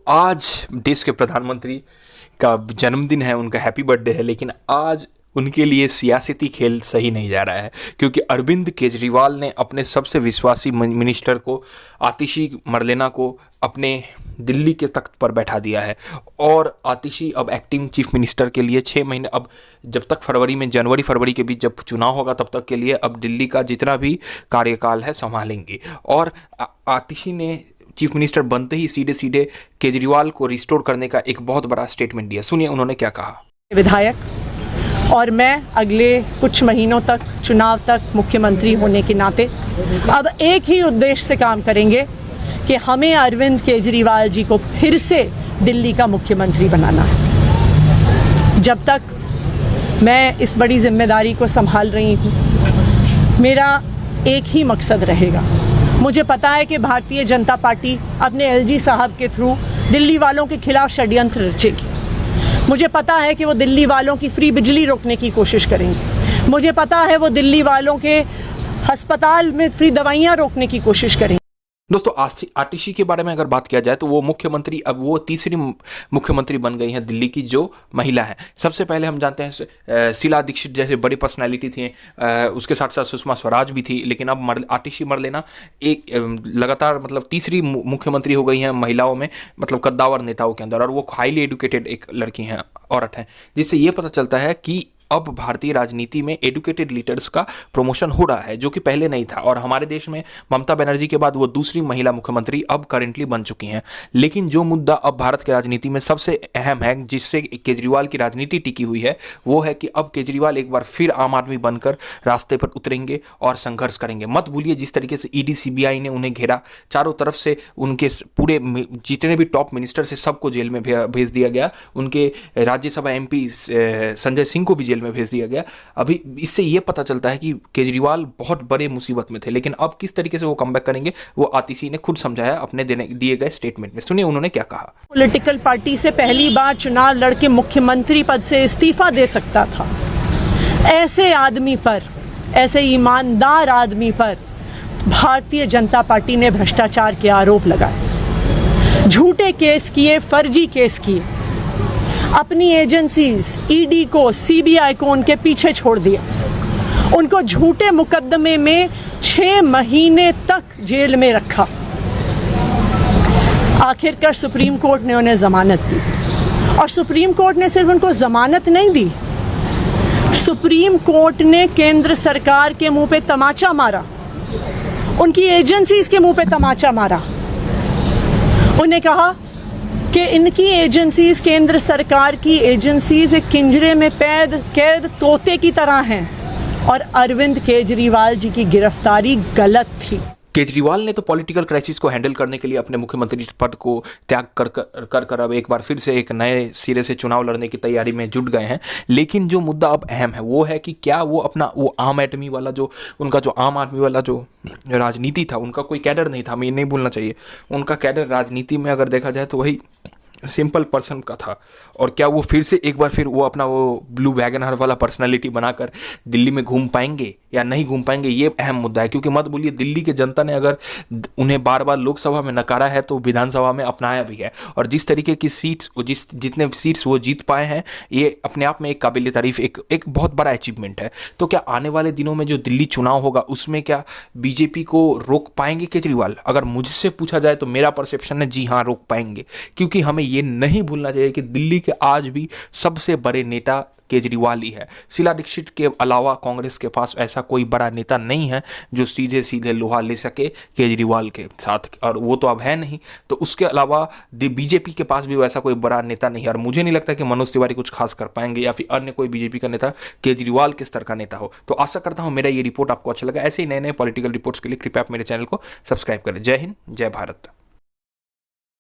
आज देश के प्रधानमंत्री का जन्मदिन है, उनका हैप्पी बर्थडे है, लेकिन आज उनके लिए सियासती खेल सही नहीं जा रहा है क्योंकि अरविंद केजरीवाल ने अपने सबसे विश्वासी मिनिस्टर को, आतिशी मरलेना को, अपने दिल्ली के तख्त पर बैठा दिया है। और आतिशी अब एक्टिंग चीफ मिनिस्टर के लिए 6 महीने, अब जब तक जनवरी फरवरी के बीच जब चुनाव होगा तब तक के लिए अब दिल्ली का जितना भी कार्यकाल है संभालेंगे। और आतिशी ने चीफ मिनिस्टर बनते ही सीधे सीधे केजरीवाल को रिस्टोर करने का एक बहुत बड़ा स्टेटमेंट दिया। सुनिए उन्होंने क्या कहा। विधायक और मैं अगले कुछ महीनों तक, चुनाव तक मुख्यमंत्री होने के नाते अब एक ही उद्देश्य से काम करेंगे कि हमें अरविंद केजरीवाल जी को फिर से दिल्ली का मुख्यमंत्री बनाना है। जब तक मैं इस बड़ी जिम्मेदारी को संभाल रही हूँ, मेरा एक ही मकसद रहेगा। मुझे पता है कि भारतीय जनता पार्टी अपने एलजी साहब के थ्रू दिल्ली वालों के खिलाफ षड्यंत्र रचेगी। मुझे पता है कि वो दिल्ली वालों की फ्री बिजली रोकने की कोशिश करेंगे। मुझे पता है वो दिल्ली वालों के अस्पताल में फ्री दवाइयाँ रोकने की कोशिश करेंगे। दोस्तों, आतिशी के बारे में अगर बात किया जाए तो वो मुख्यमंत्री, अब वो तीसरी मुख्यमंत्री बन गई हैं दिल्ली की जो महिला है। सबसे पहले हम जानते हैं शीला दीक्षित जैसे बड़ी पर्सनालिटी थी, उसके साथ साथ सुषमा स्वराज भी थी, लेकिन अब आतिशी मरलेना एक लगातार मतलब तीसरी मुख्यमंत्री हो गई हैं महिलाओं में, मतलब कद्दावर नेताओं के अंदर। और वो हाईली एडुकेटेड एक लड़की हैं, औरत हैं, जिससे ये पता चलता है कि अब भारतीय राजनीति में एडुकेटेड लीडर्स का प्रमोशन हो रहा है, जो कि पहले नहीं था। और हमारे देश में ममता बनर्जी के बाद वो दूसरी महिला मुख्यमंत्री अब करेंटली बन चुकी हैं। लेकिन जो मुद्दा अब भारत की राजनीति में सबसे अहम है, जिससे केजरीवाल की राजनीति टिकी हुई है, वो है कि अब केजरीवाल एक बार फिर आम आदमी बनकर रास्ते पर उतरेंगे और संघर्ष करेंगे। मत भूलिए जिस तरीके से ईडी सीबीआई ने उन्हें घेरा, चारों तरफ से उनके पूरे जितने भी टॉप मिनिस्टर से सबको जेल में भेज दिया गया, उनके राज्यसभा एमपी संजय सिंह को भी में भेज दिया गया। अभी इससे यह पता चलता है कि केजरीवाल बहुत बड़े मुसीबत में थे, लेकिन अब किस तरीके से वो कमबैक करेंगे वो आतिशी ने खुद समझाया अपने दिए गए स्टेटमेंट में। सुनिए उन्होंने क्या कहा। पॉलिटिकल पार्टी से पहली बार चुनाव लड़के मुख्यमंत्री पद से इस्तीफा दे सकता था, ऐसे आदमी पर, ऐसे ईमानदार आदमी पर भारतीय जनता पार्टी ने भ्रष्टाचार के आरोप लगाए, झूठे केस किए, फर्जी केस किए, अपनी एजेंसीज ईडी को, सीबीआई को उनके पीछे छोड़ दिया, उनको झूठे मुकदमे में 6 महीने तक जेल में रखा। आखिरकार सुप्रीम कोर्ट ने उन्हें जमानत दी, और सुप्रीम कोर्ट ने सिर्फ उनको जमानत नहीं दी, सुप्रीम कोर्ट ने केंद्र सरकार के मुंह पे तमाचा मारा, उनकी एजेंसीज के मुंह पे तमाचा मारा। उन्हें कहा कि इनकी एजेंसीज, केंद्र सरकार की एजेंसीज एक पिंजरे में कैद तोते की तरह हैं, और अरविंद केजरीवाल जी की गिरफ्तारी गलत थी। केजरीवाल ने तो पॉलिटिकल क्राइसिस को हैंडल करने के लिए अपने मुख्यमंत्री पद को त्याग कर अब एक बार फिर से एक नए सिरे से चुनाव लड़ने की तैयारी में जुट गए हैं। लेकिन जो मुद्दा अब अहम है वो है कि क्या वो अपना वो आम आदमी वाला जो उनका जो आम आदमी वाला जो राजनीति था, उनका कोई कैडर नहीं था, हमें नहीं भूलना चाहिए। उनका कैडर राजनीति में अगर देखा जाए तो वही सिंपल पर्सन का था। और क्या वो फिर से एक बार फिर वो अपना वो ब्लू वैगनर वाला पर्सनालिटी बनाकर दिल्ली में घूम पाएंगे या नहीं घूम पाएंगे, ये अहम मुद्दा है। क्योंकि मत बोलिए, दिल्ली के जनता ने अगर उन्हें बार बार लोकसभा में नकारा है तो विधानसभा में अपनाया भी है। और जिस तरीके की सीट्स, जितने सीट्स वो जीत पाए हैं, ये अपने आप में एक काबिल तारीफ, एक बहुत बड़ा अचीवमेंट है। तो क्या आने वाले दिनों में जो दिल्ली चुनाव होगा उसमें क्या बीजेपी को रोक पाएंगे केजरीवाल? अगर मुझसे पूछा जाए तो मेरा परसेप्शन है जी हाँ, रोक पाएंगे। क्योंकि हमें ये नहीं भूलना चाहिए कि दिल्ली के आज भी सबसे बड़े नेता केजरीवाल ही है। शीला दीक्षित के अलावा कांग्रेस के पास ऐसा कोई बड़ा नेता नहीं है जो सीधे सीधे लोहा ले सके केजरीवाल के साथ, और वो तो अब है नहीं। तो उसके अलावा बीजेपी के पास भी वैसा कोई बड़ा नेता नहीं है, और मुझे नहीं लगता कि मनोज तिवारी कुछ खास कर पाएंगे या फिर अन्य कोई बीजेपी का नेता केजरीवाल के स्तर का नेता हो। तो आशा करता हूँ मेरा ये रिपोर्ट आपको अच्छा लगा। ऐसे ही नए नए पॉलिटिकल रिपोर्ट्स के लिए कृपया आप मेरे चैनल को सब्सक्राइब करें। जय हिंद, जय भारत।